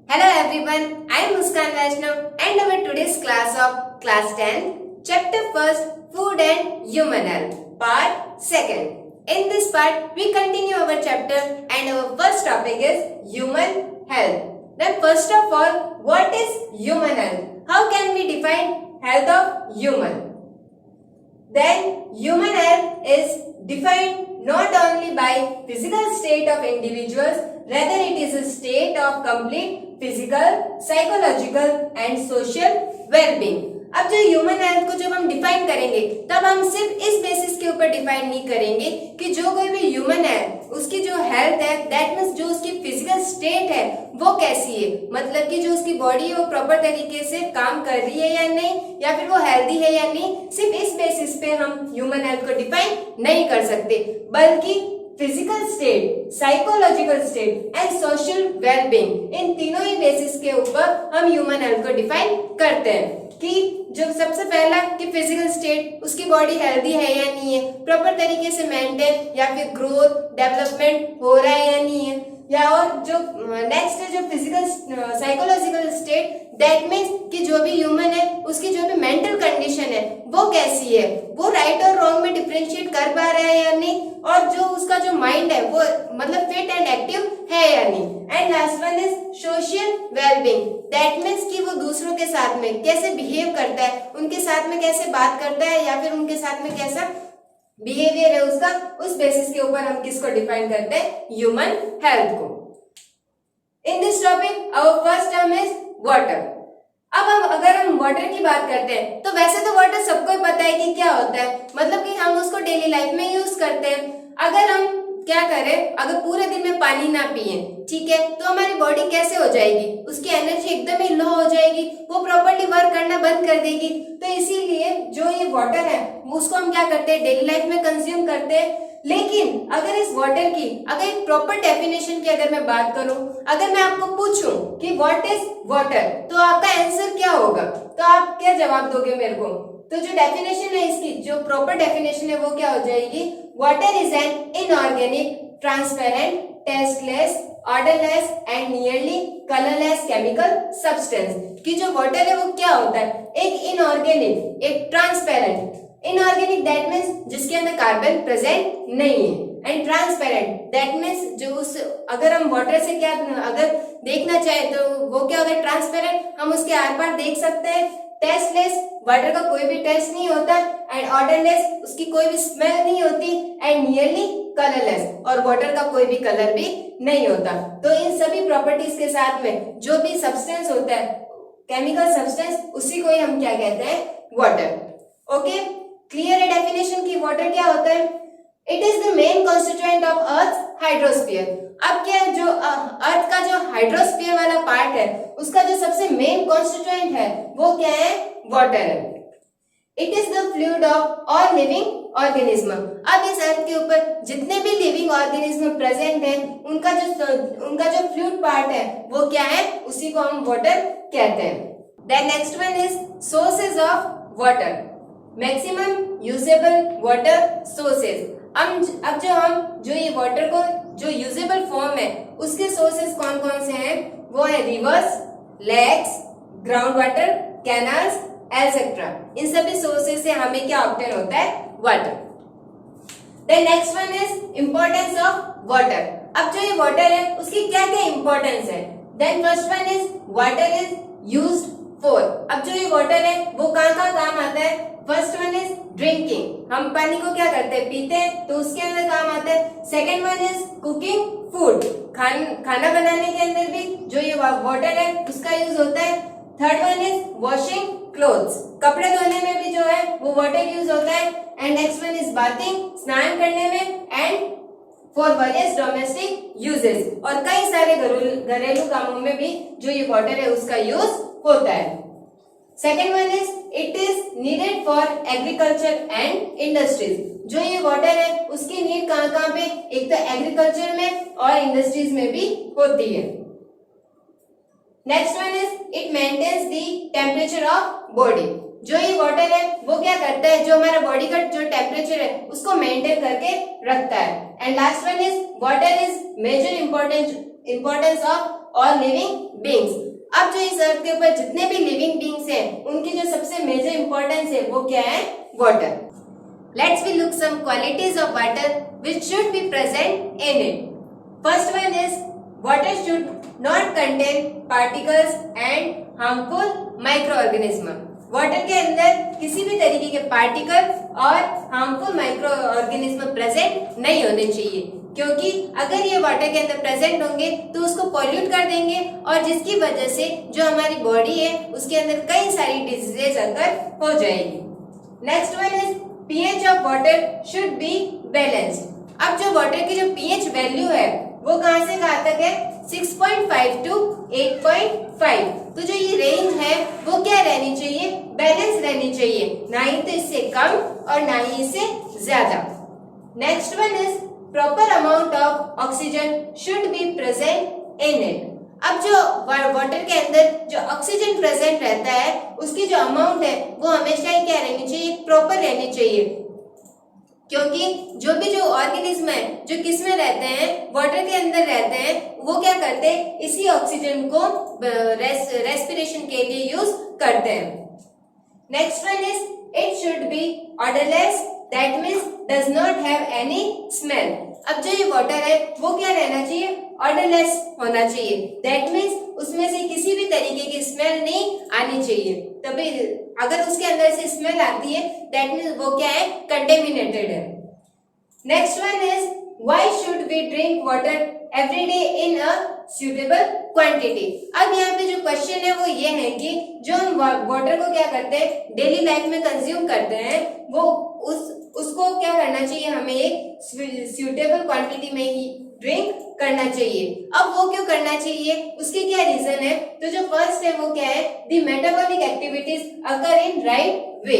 Hello everyone, I am Muskan Vaishnav and our today's class of class 10, chapter 1st, Food and Human Health, part 2nd. In this part, we continue our chapter and our first topic is human health. Then first of all, what is human health? How can we define health of human? Then human health is defined not only by physical state of individuals, rather it is a state of complete physical, psychological and social wellbeing. अब जो human health को जब हम define करेंगे तब हम सिर्फ इस बेसिस के ऊपर डिफाइन नहीं करेंगे कि जो कोई भी ह्यूमन है उसकी जो हेल्थ है दैट मींस जो उसकी फिजिकल स्टेट है वो कैसी है, मतलब कि जो उसकी बॉडी है वो प्रॉपर तरीके से काम कर रही है या नहीं, या फिर वो हेल्दी है या नहीं। सिर्फ इस बेसिस पे हम ह्यूमन हेल्थ को डिफाइन नहीं कर सकते, बल्कि physical state, psychological state and social wellbeing, इन तीनों ही बेसिस के ऊपर हम ह्यूमन हेल्थ को डिफाइन करते हैं। कि जो सबसे पहला कि फिजिकल स्टेट, उसकी बॉडी हेल्दी है या नहीं है, प्रॉपर तरीके से मेंटेन या फिर ग्रोथ डेवलपमेंट हो रहा है या नहीं है, या और जो नेक्स्ट है जो physical psychological state, that means कि जो भी ह्यूमन है उसकी जो भी मेंटल कंडीशन है वो कैसी है, वो राइट और रॉन्ग में डिफरेंशिएट कर पा रहा है या नहीं, और जो उसका जो माइंड है वो मतलब फिट एंड एक्टिव है या नहीं। And last one is social wellbeing, that means कि वो दूसरों के साथ में कैसे बिहेव करता है, उनके साथ में कैसे बात करता है, या फिर उनके साथ में कैसा बिहेवियर है उसका, उस बेसिस के ऊपर हम किसको डिफाइन करते हैं, ह्यूमन हेल्थ को। In this topic our first term is water. अब अगर हम वाटर की बात करते हैं तो वैसे तो वाटर सबको ही पता है कि क्या होता है, मतलब कि हम उसको डेली लाइफ में यूज करते हैं। अगर हम क्या करें, अगर पूरे दिन में पानी ना पिए, ठीक है, तो हमारी बॉडी कैसे हो जाएगी, उसकी एनर्जी एकदम ही लो हो जाएगी, वो प्रॉपर्ली वर्क करना बंद कर देगी। तो इसीलिए जो ये वाटर है उसको हम क्या करते हैं, डेली लाइफ में कंज्यूम करते हैं। लेकिन अगर इस वाटर की अगर एक प्रॉपर डेफिनेशन की अगर मैं बात करूं, अगर मैं आपको पूछूं कि व्हाट इज वाटर, तो आपका आंसर क्या होगा, तो आप क्या जवाब दोगे मेरे को? तो जो डेफिनेशन है इसकी, जो प्रॉपर डेफिनेशन है वो क्या हो जाएगी, water is an inorganic, transparent, tasteless, odourless and nearly colourless chemical substance. कि जो वाटर है वो क्या होता है, एक इनऑर्गेनिक, एक ट्रांसपेरेंट। इनऑर्गेनिक दैट मीन्स जिसके अंदर कार्बन प्रेजेंट नहीं है, एंड ट्रांसपेरेंट दैट मीन्स जो उस अगर हम वाटर से क्या अगर देखना चाहे तो वो क्या होगा, ट्रांसपेरेंट, हम उसके आर पार देख सकते हैं। टेस्टलेस, वाटर का कोई भी टेस्ट नहीं होता, एंड ऑर्डरलेस, उसकी कोई भी स्मेल नहीं होती, एंड नियरली कलरलेस, और वाटर का कोई भी कलर भी नहीं होता। तो इन सभी प्रॉपर्टीज के साथ में जो भी सब्सटेंस होता है, केमिकल सब्सटेंस, उसी को ही हम क्या कहते हैं, वाटर। ओके, क्लियर है डेफिनेशन की वाटर क्या होता है। It is the main constituent of earth hydrosphere. अब क्या है, जो अर्थ का जो हाइड्रोस्फीयर वाला पार्ट है उसका जो सबसे मेन कॉन्स्टिट्यूएंट है वो क्या है, वाटर है। It is the fluid of all living organism. अब इस अर्थ के ऊपर जितने भी लिविंग ऑर्गेनिज्म प्रेजेंट है उनका जो फ्लूइड पार्ट है वो क्या है, उसी को हम वाटर कहते हैं। Then next one is sources of water, maximum usable water sources. अब जो ये वाटर को जो यूजेबल फॉर्म है उसके सोर्सेज कौन कौन से हैं, वो है rivers, lakes, ground water, canals etcetera. इन सभी सोर्सेज से हमें क्या ऑब्टेन होता है, water. Then next one is importance of water. अब जो ये वाटर है उसकी क्या क्या इंपॉर्टेंस है। Then first one is water is used for. अब जो ये वाटर है वो कहाँ कहाँ काम आता है। फर्स्ट वन इज ड्रिंकिंग, हम पानी को क्या करते हैं, पीते हैं, तो उसके अंदर काम आता है। Second one is cooking food, खाना बनाने के अंदर भी जो ये वाटर है उसका यूज होता है। Third one is washing clothes, कपड़े धोने में भी जो है वो वाटर यूज होता है। And next one is bathing, स्नान करने में, and for various domestic uses, और कई सारे घरेलू कामों में भी जो ये वाटर है उसका यूज होता है। Second one is it is needed for agriculture and industries. जो ये वाटर है उसकी नीड कहाँ कहाँ पे, एक तो एग्रीकल्चर में और इंडस्ट्रीज में भी होती है। Next one is it maintains the temperature of body. जो ये वाटर है वो क्या करता है, जो हमारा बॉडी का जो टेम्परेचर है उसको मेंटेन करके रखता है। And last one is water is major importance of all living beings. अब जो इस अर्थ के ऊपर जितने भी लिविंग बीइंग्स हैं उनकी जो सबसे मेजर इंपॉर्टेंस है वो क्या है? Water. Let's we look some qualities of water which should be present in it. First one is water should not contain particles and harmful microorganism. Water के अंदर किसी भी तरीके के पार्टिकल और हार्मफुल माइक्रो ऑर्गेनिज्म प्रेजेंट नहीं होने चाहिए, क्योंकि अगर ये वाटर के अंदर प्रेजेंट होंगे तो उसको पॉल्यूट कर देंगे और जिसकी वजह से जो हमारी बॉडी है उसके अंदर कई सारी डिजीजेज अगर हो जाएगी। Next one is pH of water should be balanced. अब जो वाटर की जो पीएच वैल्यू है वो कहां से कहां तक है? 6.5 टू 8.5। तो जो ये रेंज है वो क्या रहनी चाहिए? बैलेंस रहनी चाहिए, ना ही तो इससे कम और ना ही इससे ज्यादा। Next one is proper amount of oxygen should be present in it. अब जो वाटर के अंदर जो ऑक्सीजन प्रेजेंट रहता है उसकी जो अमाउंट है वो हमेशा ही क्या रहनी चाहिए? प्रॉपर रहनी चाहिए, क्योंकि जो भी जो ऑर्गेनिज्म है जो किस में रहते हैं? वाटर के अंदर रहते हैं। वो क्या करते हैं? इसी ऑक्सीजन को रेस्पिरेशन के लिए यूज करते हैं। Next one is it should be odourless, that means does not have any smell. अब जो ये वाटर है वो क्या रहना चाहिए? ऑडरलेस होना चाहिए, दैट मीन्स उसमें से किसी भी तरीके की स्मेल नहीं आनी चाहिए। तभी अगर उसके अंदर से स्मेल आती है दैट मीन्स वो क्या है? कंटेमिनेटेड है। Next one is why should we drink water every day in a suitable quantity. अब यहाँ पे जो क्वेश्चन है वो ये है कि जो हम वाटर को क्या करते हैं डेली लाइफ में कंज्यूम करते हैं वो उसको क्या करना चाहिए? हमें एक सुटेबल क्वांटिटी में ही ड्रिंक करना चाहिए। अब वो क्यों करना चाहिए? उसके क्या रीजन है? तो जो फर्स्ट है वो क्या है? The metabolic activities occur in right way.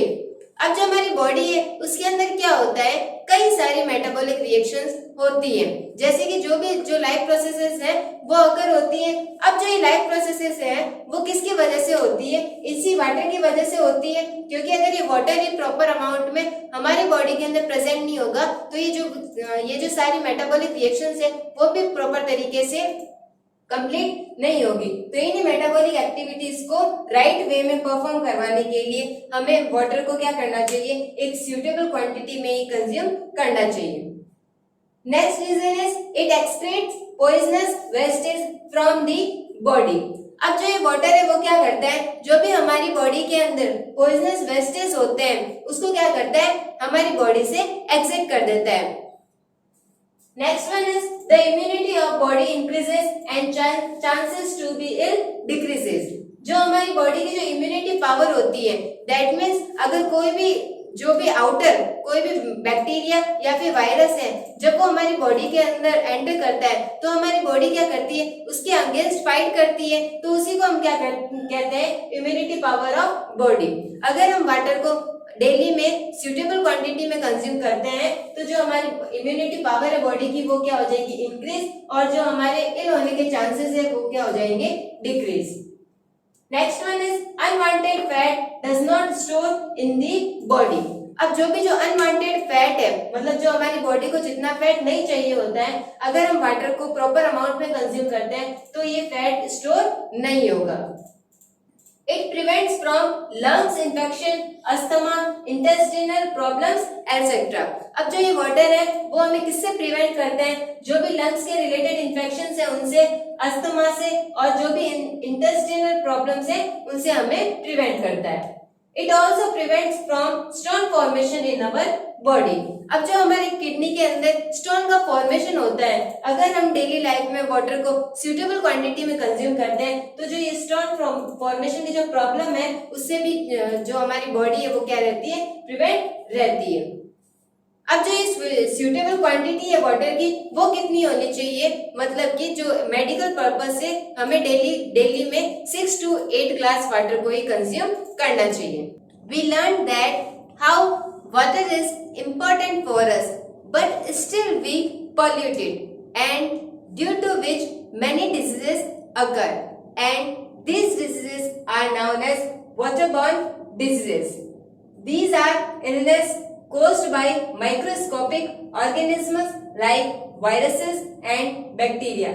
अब जो हमारी बॉडी है उसके अंदर क्या होता है? कई सारी मेटाबॉलिक रिएक्शंस होती है, जैसे कि जो लाइफ प्रोसेसेस है वो अकर होती है। अब जो ये लाइफ प्रोसेसेस है वो किसकी वजह से होती है? इसी वाटर की वजह से होती है, क्योंकि अगर ये वाटर ही प्रॉपर अमाउंट में हमारी बॉडी के अंदर प्रेजेंट नहीं होगा तो ये जो सारी मेटाबॉलिक रिएक्शंस है वो भी प्रॉपर तरीके से कंप्लीट नहीं होगी। तो इन मेटाबॉलिक एक्टिविटीज को राइट वे में परफॉर्म करवाने के लिए हमें वाटर को क्या करना चाहिए? एक सुटेबल क्वांटिटी में ही कंज्यूम करना चाहिए। Next reason is it excretes poisonous wastage from the body. अब जो ये वाटर है वो क्या करता है? जो भी हमारी बॉडी के अंदर पॉइजनस वेस्टेज होते हैं उसको क्या करता है? हमारी बॉडी से एक्सिट कर देता है। Next one is the immunity of body increases and chances to be ill decreases. जो हमारी बॉडी की जो इम्यूनिटी पावर होती है दैट मीन्स अगर कोई भी बैक्टीरिया या फिर वायरस है जब वो हमारी बॉडी के अंदर एंटर करता है तो हमारी बॉडी क्या करती है? उसके अगेंस्ट फाइट करती है। तो उसी को हम क्या कहते हैं? Immunity power of body. अगर हम वाटर को डेली में सुटेबल क्वांटिटी में कंज्यूम करते हैं तो जो हमारी इम्यूनिटी पावर है बॉडी की वो क्या हो जाएगी? इंक्रीज, और जो हमारे इल होने के चांसेस है वो क्या हो जाएंगे? Decrease. Next one is unwanted fat does not store in the body. अब जो अनवांटेड फैट है मतलब जो हमारी बॉडी को जितना फैट नहीं चाहिए होता है अगर हम वाटर को प्रॉपर अमाउंट में कंज्यूम करते हैं तो ये फैट स्टोर नहीं होगा। It prevents from lungs infection, asthma, intestinal problems, etc. अब जो ये वाटर है वो हमें किससे प्रिवेंट करते हैं? जो भी लंग्स के रिलेटेड इन्फेक्शंस है उनसे, अस्थमा से, और जो भी इंटेस्टिनल प्रॉब्लम्स है उनसे हमें प्रिवेंट करता है। It also prevents from stone formation in our body. अब जो हमारे किडनी के अंदर स्टोन का फॉर्मेशन होता है अगर हम डेली लाइफ में वाटर को सुटेबल क्वांटिटी में कंज्यूम करते हैं तो जो ये स्टोन फॉर्मेशन की जो प्रॉब्लम है उससे भी जो हमारी बॉडी है वो क्या रहती है? प्रिवेंट रहती है। अब जो ये सुटेबल क्वांटिटी है वाटर की वो कितनी होनी चाहिए? मतलब कि जो मेडिकल पर्पस से हमें डेली में 6 to 8 ग्लास वाटर को ही कंज्यूम करना चाहिए। We learned that how water is important for us, but still we pollute it, and due to which many diseases occur, and these diseases are known as waterborne diseases. These are illness caused by microscopic organisms like viruses and bacteria.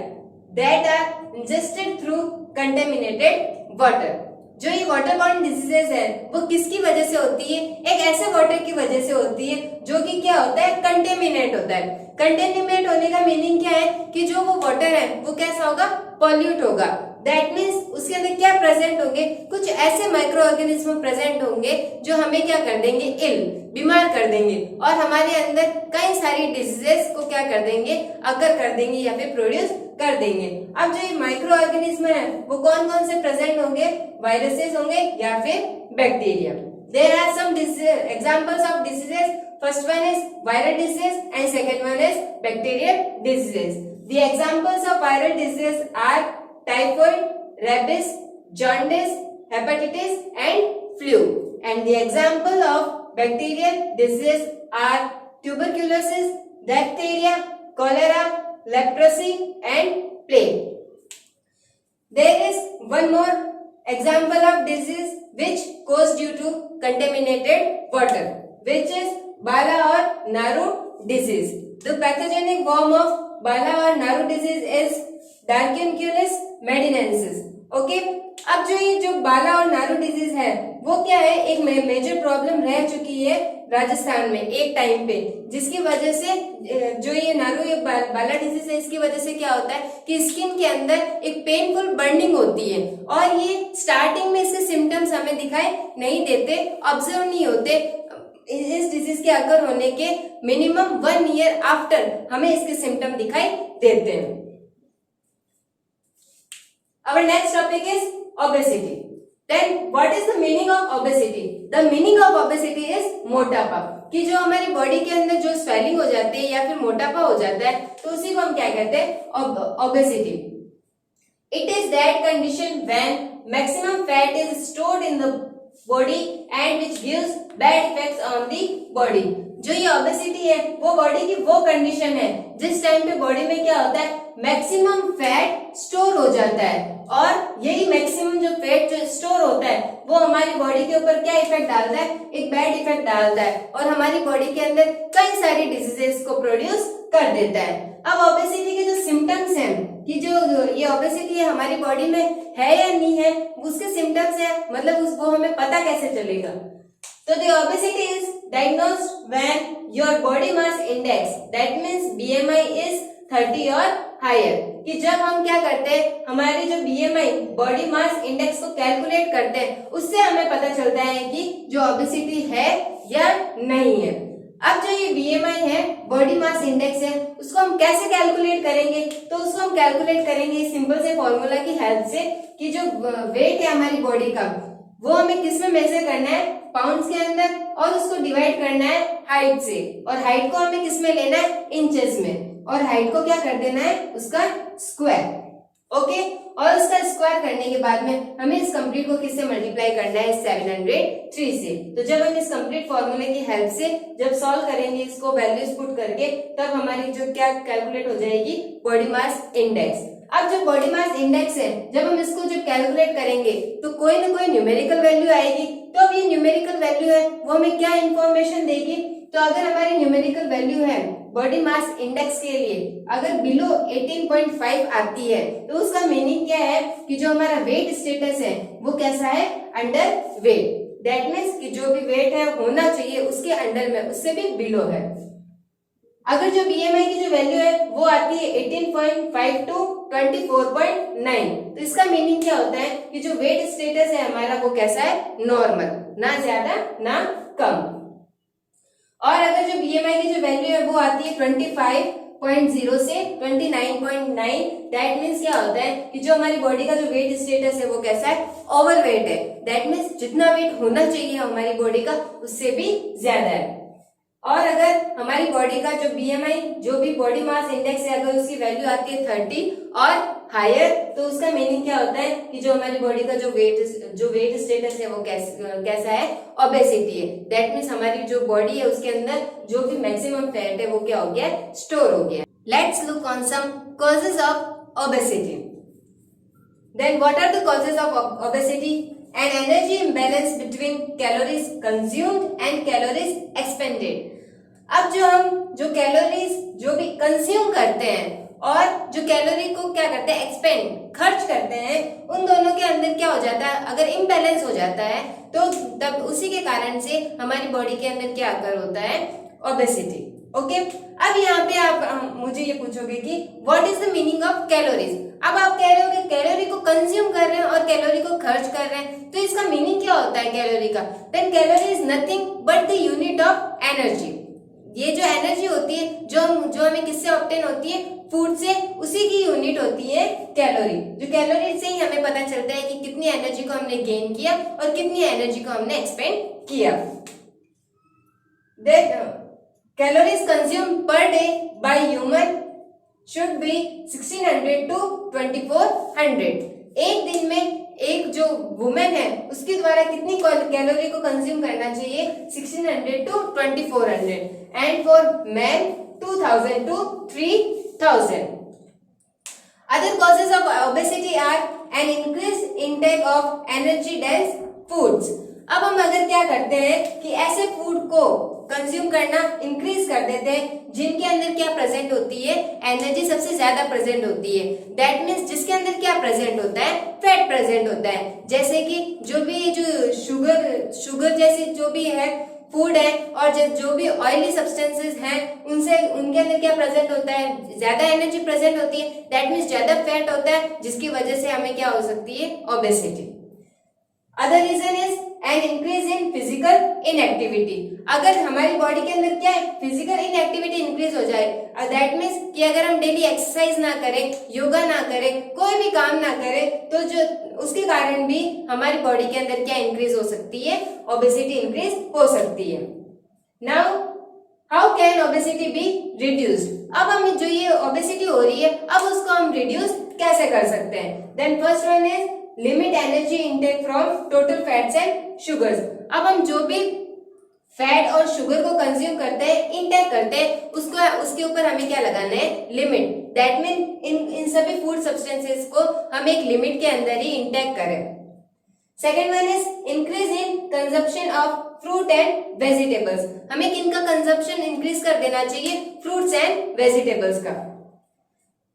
that are ingested through contaminated water. जो ये water borne diseases है वो किसकी वजह से होती है? एक ऐसे वाटर की वजह से होती है जो कि क्या होता है? कंटेमिनेट होता है। कंटेमिनेट होने का मीनिंग क्या है कि जो वो वाटर है वो कैसा होगा? पॉल्यूट होगा। दैट मीन्स उसके अंदर क्या प्रेजेंट होंगे? कुछ ऐसे माइक्रो ऑर्गेनिज्म प्रेजेंट होंगे जो हमें क्या कर देंगे? बीमार कर देंगे और हमारे अंदर कई सारी डिजीजेस को क्या कर देंगे? अकर कर देंगे या फिर प्रोड्यूस कर देंगे। अब जो ये माइक्रो ऑर्गेनिज्म है वो कौन कौन से प्रेजेंट होंगे? वायरसेस होंगे या फिर bacteria. There are some examples of diseases. First one is viral disease and second one is bacterial diseases. The examples of viral diseases are typhoid, rabies, jaundice, hepatitis and flu. And the example of bacterial diseases are tuberculosis, diphtheria, cholera, leprosy and plague. There is one more example of disease which caused due to contaminated water, which is Bala or Naru disease. The pathogenic form of Bala or Naru disease is Darquinculus medinensis. Okay, अब जो बाला और नारू disease है वो क्या है? एक major problem रह चुकी है राजस्थान में एक टाइम पे, जिसकी वजह से जो ये नारू ये बाला डिजीज है इसकी वजह से क्या होता है कि स्किन के अंदर एक पेनफुल बर्निंग होती है और ये स्टार्टिंग में इसके सिम्टम्स हमें दिखाई नहीं देते, ऑब्जर्व नहीं होते। इस डिजीज के अकर होने के मिनिमम 1 ईयर आफ्टर हमें इसके सिम्टम दिखाई देते हैं। Our next topic is obesity. Then what is the meaning of obesity? The meaning of obesity is मोटापा, कि जो हमारी बॉडी के अंदर जो स्वेलिंग हो जाती है या फिर मोटापा हो जाता है तो उसी को हम क्या कहते हैं? obesity. It is that condition when maximum fat is stored in the body and which gives bad effects on the body. जो ये obesity है वो बॉडी की वो कंडीशन है जिस टाइम पे बॉडी में क्या होता है? मैक्सिमम फैट स्टोर हो जाता है और यही मैक्सिमम जो फैट जो स्टोर होता है वो हमारी बॉडी के ऊपर क्या इफेक्ट डालता है? एक बैड इफेक्ट डालता है और हमारी बॉडी के अंदर कई सारी डिजीजेस को प्रोड्यूस कर देता है। अब ओबेसिटी के जो सिम्टम्स हैं कि जो ये ओबेसिटी है हमारी बॉडी में है या नहीं है, उसके सिम्टम्स है, मतलब उसको हमें पता कैसे चलेगा? तो the obesity is diagnosed when your body mass index, that means BMI is 30 और हायर, कि जब हम क्या करते हैं हमारी जो BMI बॉडी मास इंडेक्स को कैलकुलेट करते हैं उससे हमें पता चलता है कि जो ओबेसिटी है या नहीं है। अब जो ये BMI है बॉडी मास इंडेक्स है उसको हम कैसे कैलकुलेट करेंगे? तो उसको हम कैलकुलेट करेंगे सिंपल से फॉर्मूला की हेल्प से कि जो वेट है हमारी बॉडी का वो हमें किस में मेजर करना है? पाउंड्स के अंदर, और उसको डिवाइड करना है हाइट से, और हाइट को हमें किस में लेना है? इंचेस में, और हाइट को क्या कर देना है? उसका स्क्वायर। ओके, और उसका स्क्वायर करने के बाद में हमें इस कंप्लीट को किससे मल्टीप्लाई करना है? 703 से। तो जब हम इस कंप्लीट फॉर्मूले की हेल्प से जब सॉल्व करेंगे इसको वैल्यूज पुट करके, तब हमारी जो क्या कैलकुलेट हो जाएगी? Body mass index. अब जो बॉडी मास इंडेक्स है जब हम इसको जब कैलकुलेट करेंगे तो कोई ना कोई न्यूमेरिकल वैल्यू आएगी। तो अब ये न्यूमेरिकल वैल्यू है वो हमें क्या इंफॉर्मेशन देगी? तो अगर हमारी न्यूमेरिकल वैल्यू है बॉडी मास इंडेक्स के लिए अगर बिलो 18.5 आती है तो उसका मीनिंग क्या है कि जो हमारा वेट स्टेटस है वो कैसा है? Under weight. दैट मीन्स कि जो भी वेट है होना चाहिए उसके अंडर में, उससे भी बिलो है। अगर जो BMI की जो वैल्यू है वो आती है 18.5 टू 24.9, तो इसका मीनिंग क्या होता है कि जो वेट स्टेटस है हमारा वो कैसा है? नॉर्मल, ना ज्यादा ना कम। और अगर जो BMI की जो वैल्यू है वो आती है 25.0 से 29.9, दैट मीन्स क्या होता है कि जो हमारी बॉडी का जो वेट स्टेटस है वो कैसा है? ओवरवेट है। दैट मीन्स जितना वेट होना चाहिए हमारी बॉडी का उससे भी ज्यादा है। और अगर हमारी बॉडी का जो BMI जो भी बॉडी मास इंडेक्स है अगर उसकी वैल्यू आती है 30 और हायर, तो उसका मीनिंग क्या होता है कि जो हमारी बॉडी का जो वेट स्टेटस है वो कैसा है? ओबेसिटी है। दैट मीन्स हमारी जो बॉडी है उसके अंदर जो भी मैक्सिमम फैट है वो क्या हो गया? स्टोर हो गया। Let's look on some causes of obesity. Then what are the causes of obesity? An energy imbalance between calories consumed and calories expended. अब जो हम जो कैलोरीज जो भी कंज्यूम करते हैं और जो कैलोरी को क्या करते हैं, एक्सपेंड, खर्च करते हैं, उन दोनों के अंदर क्या हो जाता है, अगर इम्बैलेंस हो जाता है तो तब उसी के कारण से हमारी बॉडी के अंदर क्या अकर होता है, ओबेसिटी। ओके, अब यहाँ पे आप मुझे ये पूछोगे कि what is the meaning of calories. अब आप कह रहे हो कि कैलोरी को कंज्यूम कर रहे हैं और कैलोरी को खर्च कर रहे हैं, तो इसका मीनिंग क्या होता है कैलोरी का। Then calorie is nothing but the unit of energy. ये जो एनर्जी होती है जो हमें किससे ऑब्टेन होती है, फूड से, उसी की यूनिट होती है कैलोरी। जो कैलोरी से ही हमें पता चलता है कि कितनी एनर्जी को हमने गेन किया और कितनी एनर्जी को हमने एक्सपेंड किया। Calories consume per day by human should be 1600 to 2400। एक दिन में एक जो वुमेन है उसके द्वारा कितनी कैलोरी को कंज्यूम करना चाहिए, 1600 to 2400, and for man 2000 to 3000। Other causes of obesity are an increased intake of energy dense foods। अब हम अगर क्या करते हैं कि ऐसे फूड को कंज्यूम करना इंक्रीज कर देते हैं जिनके अंदर क्या प्रेजेंट होती है, एनर्जी सबसे ज्यादा प्रेजेंट होती है। दैट मीन्स जिसके अंदर क्या प्रेजेंट होता है, फैट प्रेजेंट होता है। जैसे कि जो भी जो शुगर जैसी जो भी है फूड है और जो भी ऑयली सब्सटेंसेस हैं उनसे उनके अंदर क्या प्रेजेंट होता है, ज्यादा एनर्जी प्रेजेंट होती है। दैट मीन्स ज्यादा फैट होता है जिसकी वजह से हमें क्या हो सकती है, obesity. Other reason is an increase in physical inactivity. अगर हमारी बॉडी के अंदर क्या है, फिजिकल इनएक्टिविटी इंक्रीज हो जाए, दैट मीन्स कि अगर हम डेली एक्सरसाइज ना करें, योगा ना करें, कोई भी काम ना करें, तो जो उसके कारण भी हमारी बॉडी के अंदर क्या इंक्रीज हो सकती है, ओबेसिटी इंक्रीज हो सकती है। Now how can obesity be reduced. अब हम जो ये ओबेसिटी हो रही है अब उसको हम रिड्यूस कैसे कर सकते हैं। Then first one is limit energy intake from total fats and sugars. अब हम जो भी फैट और शुगर को कंज्यूम करते हैं, इनटेक करते हैं, उसके ऊपर हमें क्या लगाना है, लिमिट। दैट मीन इन सभी फूड सब्सटेंसेस को हम एक लिमिट के अंदर ही इनटेक करें। Second one is increase in consumption of fruit and vegetables. हमें किनका कंजप्शन इंक्रीज कर देना चाहिए, फ्रूट्स एंड वेजिटेबल्स का।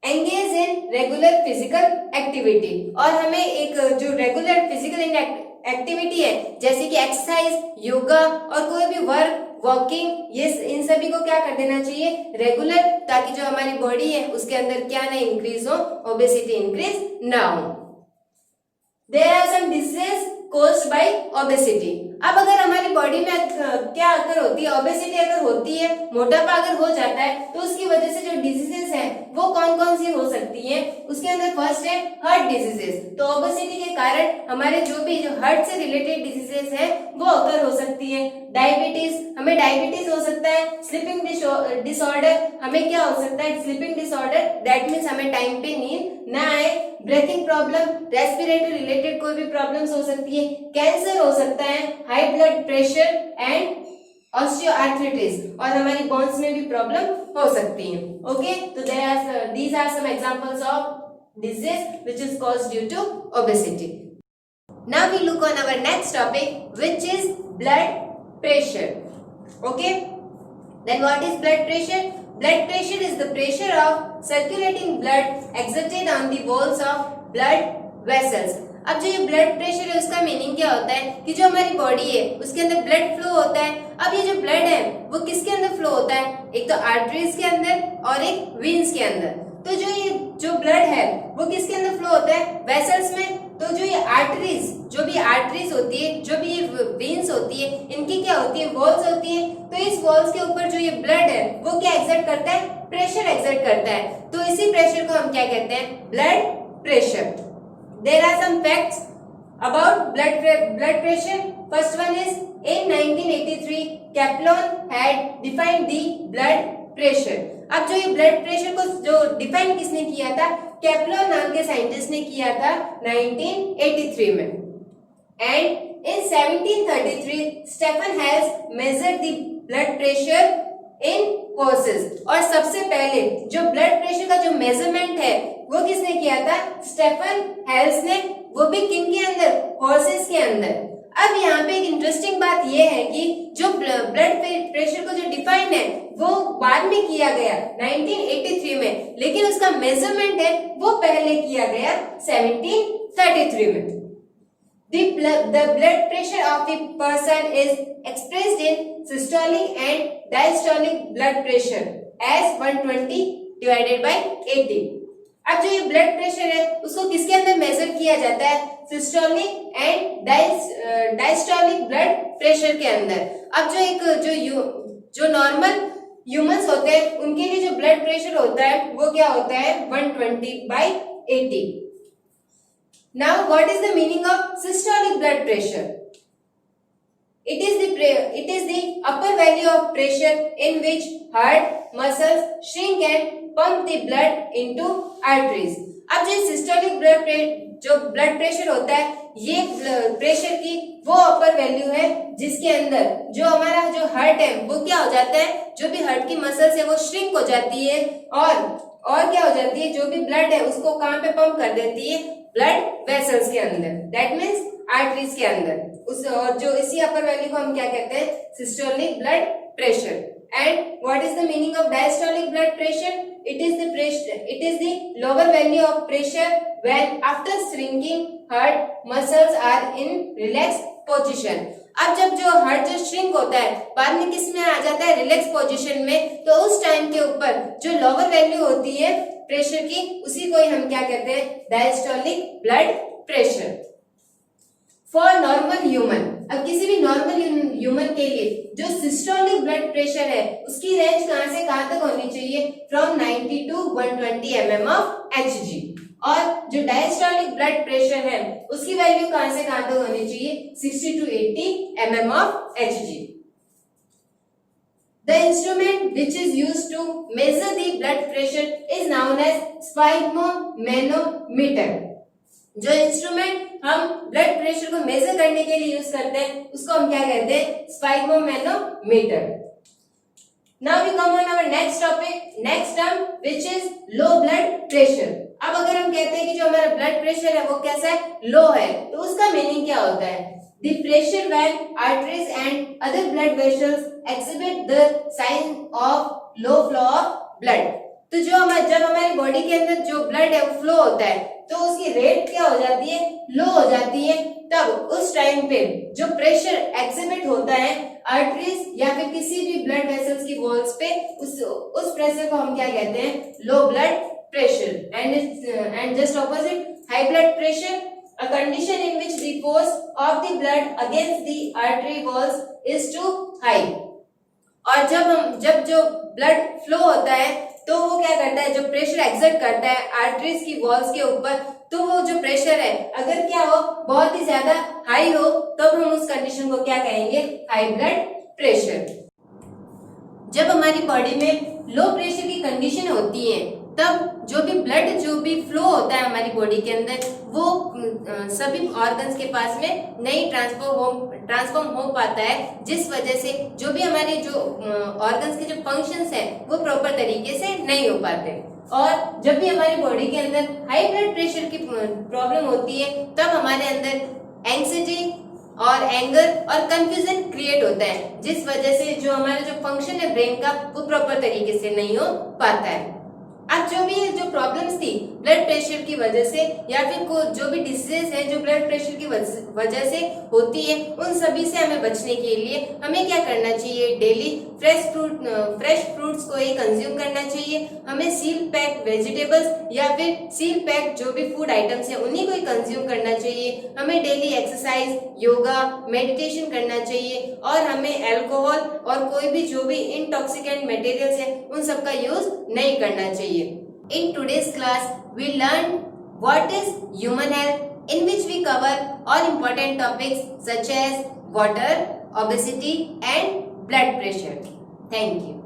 Engage in regular physical activity, और हमें एक जो रेगुलर फिजिकल एक्टिविटी है जैसे कि एक्सरसाइज, योगा और कोई भी वर्क, वॉकिंग, ये इन सभी को क्या कर देना चाहिए, रेगुलर, ताकि जो हमारी बॉडी है उसके अंदर क्या ना इंक्रीज हो, ओबेसिटी इंक्रीज ना हो। There are some diseases caused by obesity. अब अगर हमारी बॉडी में क्या अगर होती है, ओबेसिटी अगर होती है, मोटापा अगर हो जाता है, तो उसकी वजह से जो डिजीजेस हैं वो कौन कौन सी हो सकती हैं। उसके अंदर फर्स्ट है हार्ट डिजीजेस। तो ओबेसिटी के कारण हमारे जो हार्ट से रिलेटेड डिजीजेस हैं वो अगर हो सकती है। डायबिटीज, हमें डायबिटीज हो सकता है। स्लीपिंग डिसऑर्डर, हमें क्या हो सकता है, स्लीपिंग डिसऑर्डर, दैट मीन्स हमें टाइम पे नींद ना आए। ब्रेथिंग प्रॉब्लम, रेस्पिरेटरी रिलेटेड कोई भी प्रॉब्लम्स हो सकती है। कैंसर हो सकता है, high blood pressure and osteoarthritis, और हमारी बोन्स में भी प्रॉब्लम हो सकती है। ओके, तो these are some examples of disease which is caused due to obesity. Now we look on our next topic, which is blood pressure. Okay, then what is blood pressure? Blood pressure is the pressure of circulating blood exerted on the walls of blood vessels. अब जो ये blood pressure है उसका meaning क्या होता है कि जो हमारी बॉडी है उसके अंदर ब्लड फ्लो होता है। अब ये जो ब्लड है वो किसके अंदर फ्लो होता है, एक तो आर्टरीज के अंदर और एक वेन्स के अंदर। तो जो ब्लड है वो किसके अंदर फ्लो होता है, वेसल्स में। तो जो ये आर्टरीज होती है, जो भी ये वेन्स होती है, इनकी क्या होती है, वॉल्स होती है। तो इस वॉल्स के ऊपर जो ये ब्लड है वो क्या एक्सर्ट करता है, प्रेशर एक्सर्ट करता है। तो इसी प्रेशर को हम क्या कहते हैं, blood pressure. There are some facts about blood pressure. First one is in 1983 Kaplan had defined the blood pressure. अब जो ये ब्लड प्रेशर को जो डिफाइन किसने किया था, कैप्लन नाम के साइंटिस्ट ने किया था 1983 में। And in 1733 Stephen Hales measured the blood pressure in horses. और सबसे पहले जो ब्लड प्रेशर का जो मेजरमेंट है वो किसने किया था, स्टेफन हेल्स ने। वो भी किन के अंदर, हॉर्सेस के अंदर। अब यहाँ पे एक इंटरेस्टिंग बात यह है कि जो ब्लड प्रेशर को जो डिफाइन है वो बाद में किया गया 1983 में, लेकिन उसका मेजरमेंट है वो पहले किया गया 1733 में। The blood pressure of a person is expressed in systolic and diastolic blood pressure as 120 divided by 80। अब जो ये ब्लड प्रेशर है उसको किसके अंदर मेजर किया जाता है? Systolic and diastolic blood pressure के अंदर। अब जो नॉर्मल ह्यूमंस होते हैं उनके लिए जो ब्लड प्रेशर होता है वो क्या होता है? 120/80। Now what is the meaning of systolic blood pressure? It is the upper value of pressure in which heart muscles shrink and pump the blood into arteries। अब जो सिस्टोलिक ब्लड प्रेशर होता है ये प्रेशर की वो अपर value है जिसके अंदर जो हमारा जो हार्ट है वो क्या हो जाता है, जो भी हार्ट की मसल्स है वो श्रिंक हो जाती है और क्या हो जाती है, जो भी ब्लड है उसको कहाँ पे पंप कर देती है? ब्लड वेसल्स के अंदर, दैट मीन्स आर्टरीज के अंदर। और जो इसी अपर वैल्यू को हम क्या कहते हैं? Systolic blood pressure. And what is the meaning of diastolic blood pressure? It is the lower value of pressure when after shrinking heart muscles are in relaxed position। अब जब जो हार्ट जो श्रिंक होता है बाद में किस में आ जाता है? रिलैक्स पोजीशन में। तो उस टाइम के ऊपर जो लोअर वैल्यू होती है प्रेशर की उसी को ही हम क्या कहते हैं? Diastolic blood pressure. For normal human, अब किसी भी नॉर्मल ह्यूमन के लिए जो सिस्टोलिक ब्लड प्रेशर है उसकी रेंज कहां से कहां तक होनी चाहिए? From 90 to 120 mm of Hg। और जो डायस्टोलिक ब्लड प्रेशर है उसकी वैल्यू कहां से कहां तक होनी चाहिए? 60 to 80 mm of Hg। The instrument which is used to measure the blood pressure is known as sphygmomanometer। जो इंस्ट्रूमेंट हम ब्लड प्रेशर को मेजर करने के लिए यूज करते हैं उसको हम क्या कहते हैं? Sphygmomanometer. Now we come on our next topic, next term which is low blood pressure. अब अगर हम कहते हैं कि जो हमारा ब्लड प्रेशर है वो कैसा है? लो है, तो उसका मीनिंग क्या होता है? The pressure when arteries and other blood vessels exhibit the sign of low flow of blood। तो जब हमारी बॉडी के अंदर जो ब्लड है वो फ्लो होता है तो उसकी रेट क्या हो जाती है? लो हो जाती है। तब उस टाइम पे जो प्रेशर एक्सिबिट होता है आर्टरीज या फिर किसी भी ब्लड वेसल्स की वॉल्स पे उस प्रेशर को हम क्या कहते हैं? लो blood pressure. And just opposite high blood pressure, a condition in which the force of the blood against the artery walls is too high। और जब जो ब्लड फ्लो होता है तो वो क्या करता है? जो प्रेशर एक्सर्ट करता है आर्टरीज की वॉल्स के ऊपर, तो वो जो प्रेशर है अगर क्या हो? बहुत ही ज्यादा हाई हो, तब हम उस कंडीशन को क्या कहेंगे? High blood pressure. जब हमारी बॉडी में लो प्रेशर की कंडीशन होती है तब जो भी फ्लो होता है हमारी बॉडी के अंदर वो सभी ऑर्गन्स के पास में नहीं ट्रांसफॉर्म हो पाता है, जिस वजह से जो भी हमारे जो ऑर्गन्स के जो फंक्शंस है वो प्रॉपर तरीके से नहीं हो पाते। और जब भी हमारी बॉडी के अंदर हाई ब्लड प्रेशर की प्रॉब्लम होती है तब हमारे अंदर एंग्जाइटी और एंगर और कंफ्यूजन क्रिएट होता है, जिस वजह से जो हमारा जो फंक्शन है ब्रेन का वो प्रॉपर तरीके से नहीं हो पाता है। अब जो प्रॉब्लम्स थी ब्लड प्रेशर की वजह से या फिर जो भी डिसीजेस है जो ब्लड प्रेशर की वजह से होती है उन सभी से हमें बचने के लिए हमें क्या करना चाहिए? डेली फ्रेश फ्रूट्स को ही कंज्यूम करना चाहिए। हमें सील पैक वेजिटेबल्स या फिर सील पैक जो भी फूड आइटम्स है उन्हीं को ही कंज्यूम करना चाहिए। हमें डेली एक्सरसाइज, योगा, मेडिटेशन करना चाहिए और हमें अल्कोहल और कोई भी जो भी इंटॉक्सिकेंट मटेरियल्स है उन सब का यूज नहीं करना चाहिए। In today's class, we learned what is human health, in which we cover all important topics such as water, obesity and blood pressure. Thank you.